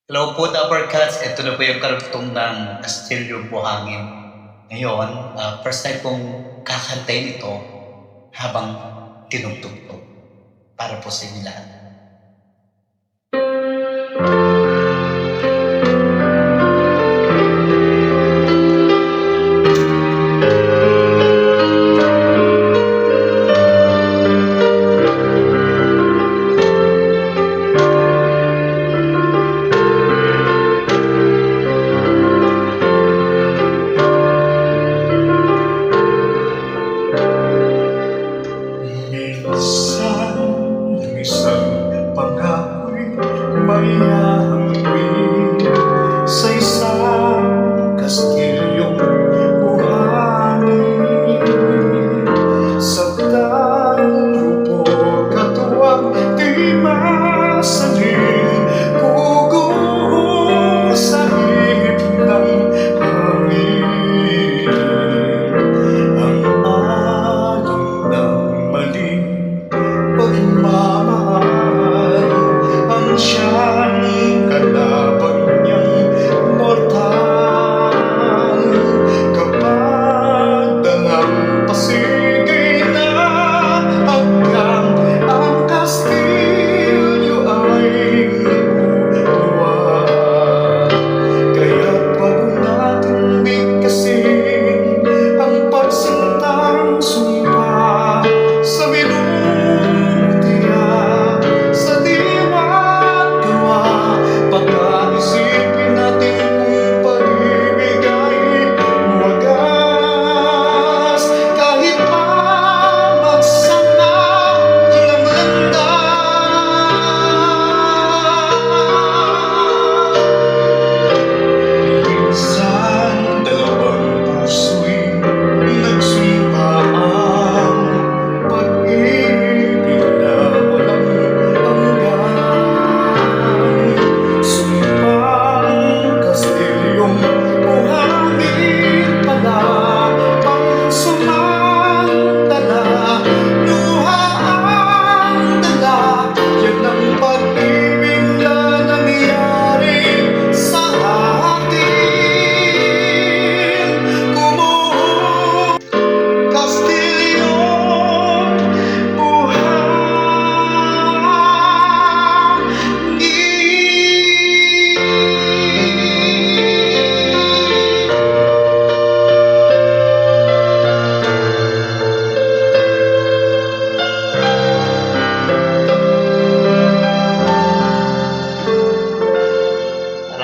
Hello po, the uppercuts. Ito na po yung karugtong ng Kastilyo Buhangin. Ngayon, first time kong kakantayin ito habang tinugtog ko. Para po sa inyo lahat. Isang pangako'y maihahambing sa isang kastilyong buhangin. Saktan, grupo, katuwang, di masaling gugong sa hihip ng hangin. Ang alon ng maling pagmamahal ang siyang kalaban niyang mortal. Kapag dangang pasigay na hanggang ang kastilyo ay nabubuwag. Kaya't wag natin bigkasin ang pagsintang sumpa sa pagkaisipin natin kung pag-ibig ay wagas. Kahit pa magsama ng landas, minsan dalawang puso'y nagsumpaan. Pag-ibig na walang hanggan. Sumpang kastilyong buhangin pala, pangsumantala, luha ang dala. Yan ang pag-ibig na nangyari sa atin. Kumuhog kastilyong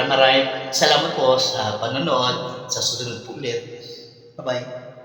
Maraming salamat po sa panonood. Sa susunod po ulit. Bye-bye.